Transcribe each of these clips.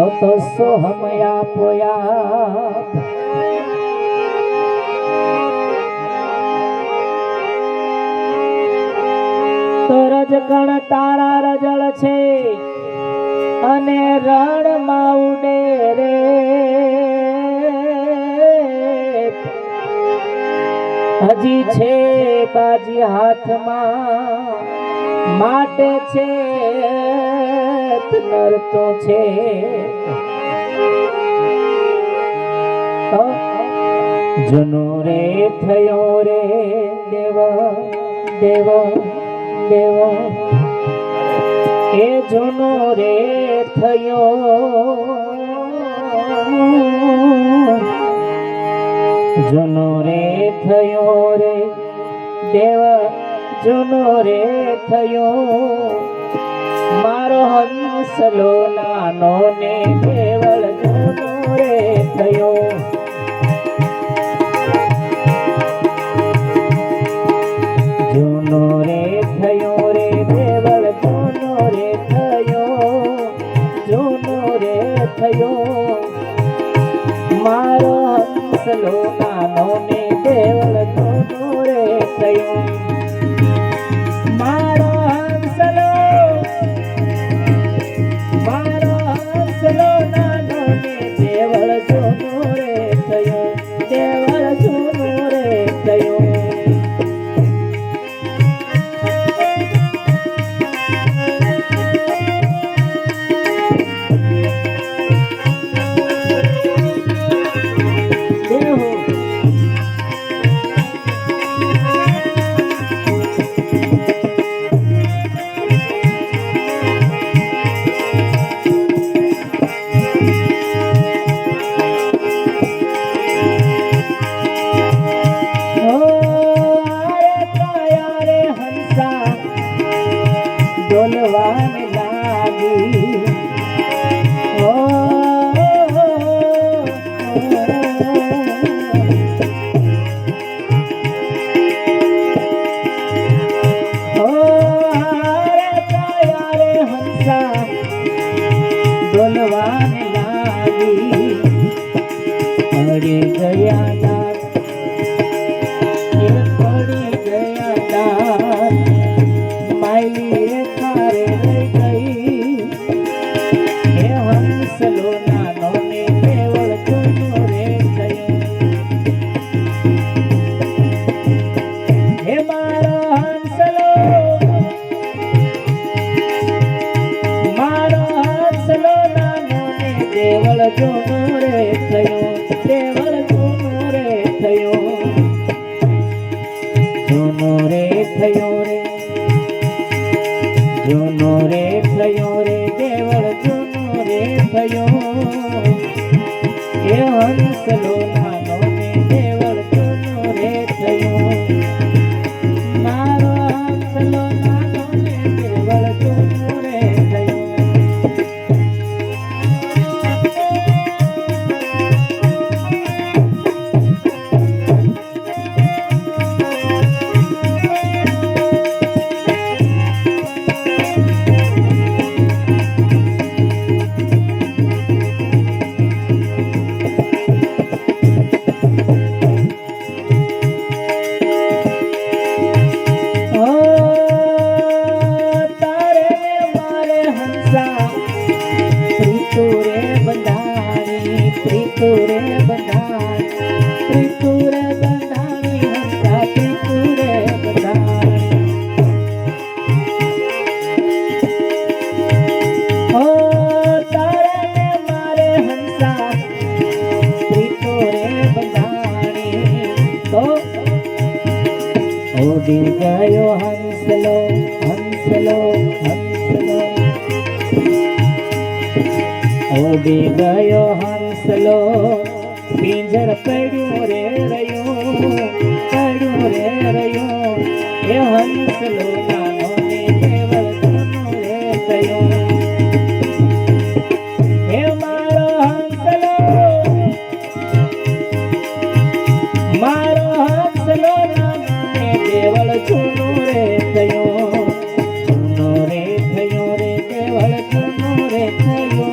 તો સોહમયા પોયા તો રજકણ તારા રજળ છે અને રણમાં ઉડે રે હજી છે બાજી હાથમાં માટે છે નરતો છે જનો રે થયો રે દેવ દેવ દેવ એ જનો રે થયો જનો રે થયો રે દેવ જનો રે થયો મારો હંસલો નાનો ને કેવળ જનો રે થયો જનો રે થયો રે કેવળ જનો રે થયો જનો રે થયો મારો હંસલો નાનો ને કેવળ જનો રે થયો મારો હંસલો નાનો ને દેવળ જનો રે થયો દેવળ જનો રે થયો ડોલવાને લાગી રે હંસા ડોલવાને લાગી પડી ગયા દાંત પડી ગયા દાંત માયલી તારે રહી ગઈ હે હંસલો નાનો ને કેવળ જનો રે થયો હે મારો હંસલો નાનો ને કેવળ જનો રે થયો કેવળ જનો રે થયો જનો રે થયો રે જનો રે થયો રે કેવળ જનો રે થયો એ હંસલો નાનો ને કેવળ જનો રે થયો મારો હંસલો નાનો ને કેવળ જનો રે થયો ઉડી ગયો હંસલો હંસલો હંસલો ઉડી ગયો હંસલો પિંજર પડ્યું રે રહ્યું એ હંસલો નાનો ને કેવળ જનો રે થયો હે મારો હંસલો નાનો ને કેવળ જનો રે થયો જનો રે થયો રે કેવળ જનો રે થયો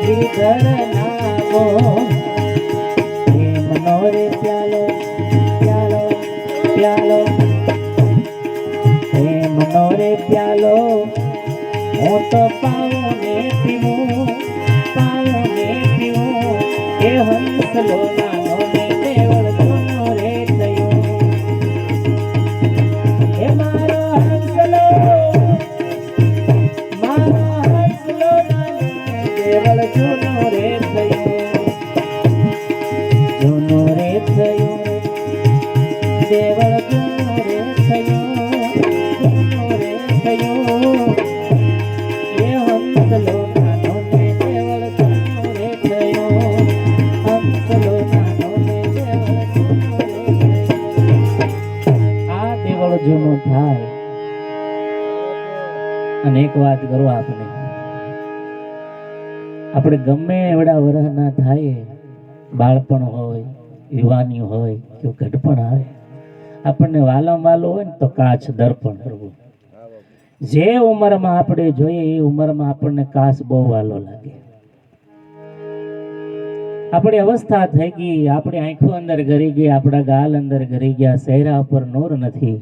ગિરિધરના ગોમ મનોરે પ્યાલો પ્યાલો પ્યાલો હે મનોરે પ્યાલો હું તો પાઉં ને પીવું એ હંસલો નાનો ને દેવળ જૂનો રે થયો હે મારો હંસલો નાનો ને દેવળ જૂનો રે થયો જૂનો રે થયો દેવળ જૂનો રે થયો એ હંસલો નાનો ને દેવળ જૂનો રે થયો હંસલો નાનો ને દેવળ જૂનો રે થયો આ દેવળ જૂનો થાય અને એક વાત કરું આપણે ગમે એવડા વરહ ના થાય બાળપણ હોય યુવાની હોય કે ઘટપણ આવે આપણને વાલમ વાલો હોય ને તો કાચ દર્પણ કરવું જે ઉંમરમાં આપણે જોઈએ એ ઉંમરમાં આપણને કાચ બહુ વાલો લાગે આપણી અવસ્થા થઈ ગઈ આપણી આંખો અંદર ગરી ગઈ આપણા ગાલ અંદર ગરી ગયા ચહેરા ઉપર નૂર નથી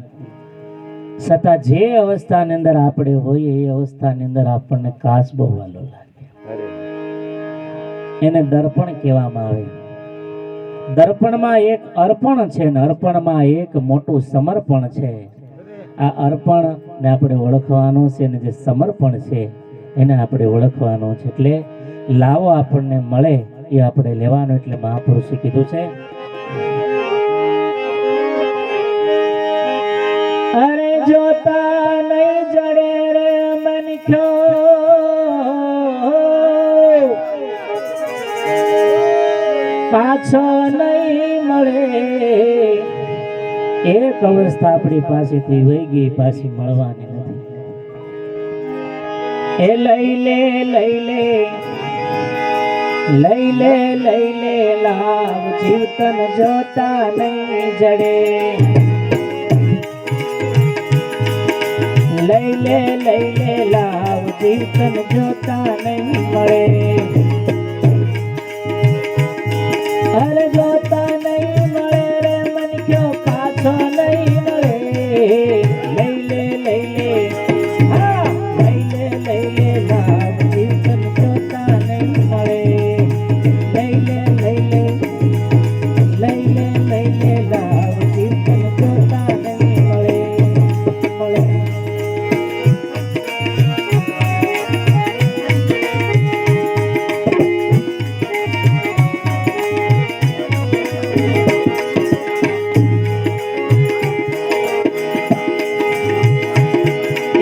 છતાં જે અવસ્થાની અંદર આપણે હોઈએ એ અવસ્થાની અંદર આપણને કાચ બહુ વાલો લાગે એને દર્પણ કહેવામાં આવે દર્પણમાં એક અર્પણ છે ને અર્પણમાં એક મોટું સમર્પણ છે આ અર્પણ ને આપણે ઓળખવાનું છે ને જે સમર્પણ છે એને આપણે ઓળખવાનું છે એટલે લાવો આપણને મળે એ આપણે લેવાનું એટલે મહાપુરુષે કીધું છે અરે જોતા નહીં જડે રે મનખ્યો પાછો નહીં મળે એક અવસ્થા આપણી પાસેથી વહી ગઈ પાછી મળવાની નથી એ લઈ લે લાવ જીવતન જોતા નહીં જડે લઈ લે લાવ જીવતન જોતા નહીં મળે અરે જોતા નહીં મળે રે મનખ્યો પાછો નહીં મળે લઈ લે હા લઈ લે લાવ જીવન જોતા નહીં મળે લઈ લે લાવ જીવન જોતા નહીં મળે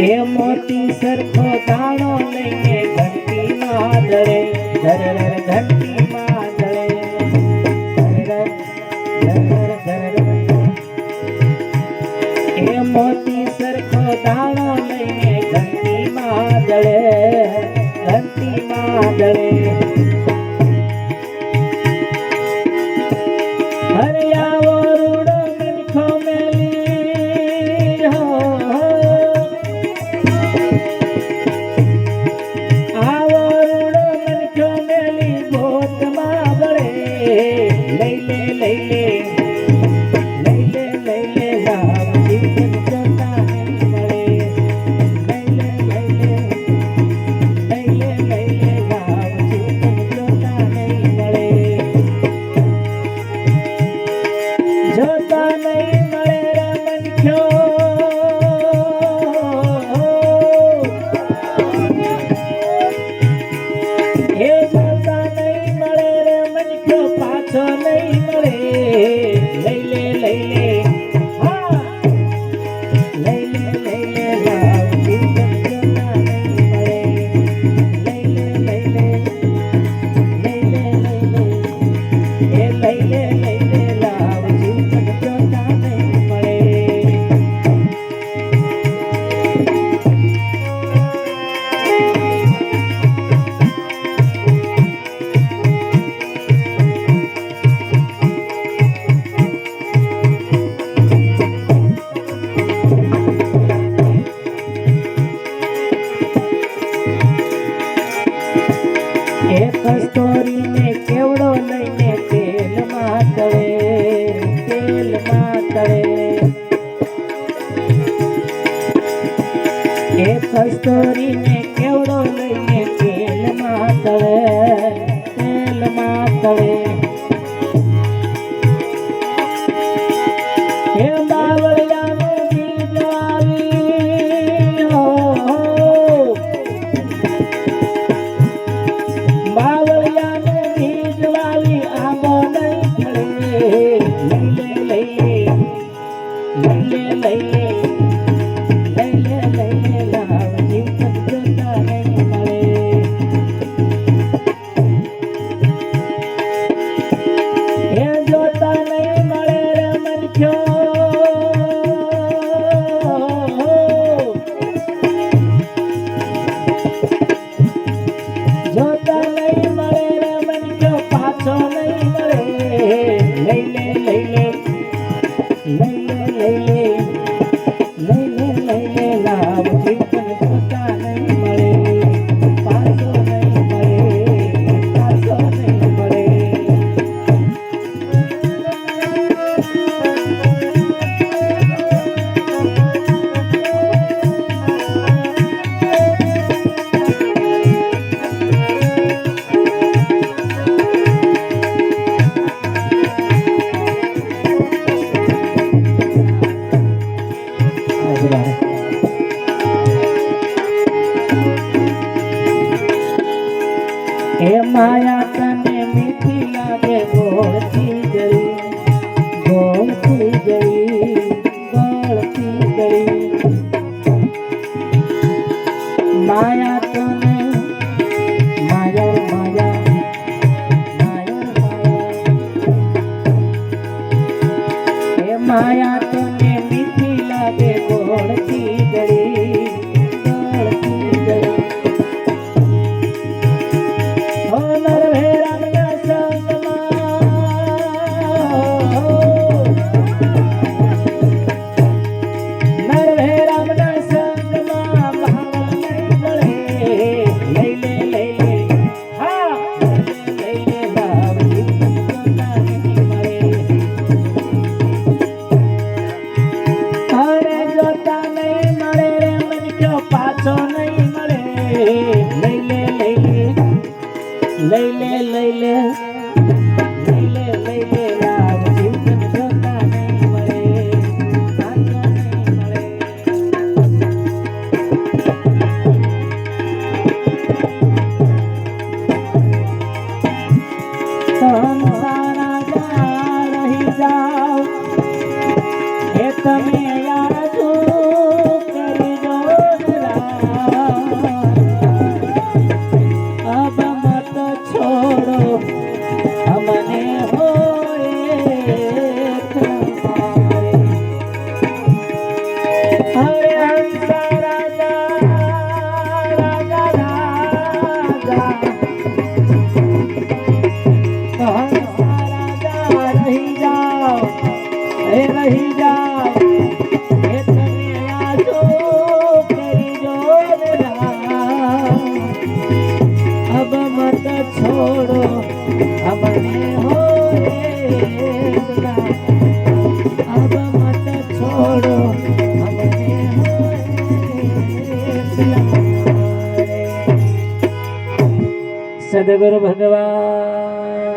એ મોતી સરખો દાણો લઈને ઘંટી માં દળે ઘંટી માં દળે એ મોતી સરખો દાણો લઈને ઘંટી માં દળે હરે આવો રૂડો મનખો મેલી આવો રૂડો મનખો મેલી ગોતમાં બળે લઈ લે લાવ જીવન જોતા નહીં મળે લઈ લે લાવ એ કસ્તોરીને કેવડો લઈને તેલમાં તળે, તેલમાં તળે. એ કસ્તોરીને કેવડો લઈને તેલમાં તળે, તેલમાં તળે. એ બાવળિયાનું બીજ વાવી, બાવળિયાનું બીજ વાવી આંબો નહીં ફળે. લઈ લે લઈ લે, લઈ લે લઈ લે, લઈ લે લઈ લે લાવ જીવન જોતા નહીં મળે. એ જોતા નહીં મળે રે મનખ્યો, જોતા નહીં મળે રે મનખ્યો, પાછો નહીં મળે. લઈ લે લઈ લે, લઈ લે લઈ લે, લઈ લે લઈ લે લાવ જીવન જોતા નહીં મળે. પાછો નહીં મળે, પાછો નહીં મળે. એ માયા તને મીઠી લાગે ગોળથી ગઈ, ગોળથી ગઈ, ગોળથી ગઈ. માયા તને માયા માયા માયા માયા. એ માયા તને મીઠી લાગે ગોળથી ગઈ, ગોળથી ગઈ. પાછો નહીં મળે. લઈ લે લઈ લે, લઈ લે લઈ લે, લઈ લે લઈ લે લાવ જીવન જોતા નહીં મળે. પાછો નહીં મળે. સંસારા જા રહી જાઓ, એ તમે યાદ કરજો. अब मत छोड़ो हमने होए तुम्हारे. हरे हंसा राजा राजा राजा, हंसा राजा रही जाओ, रही जाओ. ये तुम्हें यादो करजो अब मत छोड़ो हमने होए तुला. अब मत छोड़ो हमने होए तुला. सद्गुरु भगवान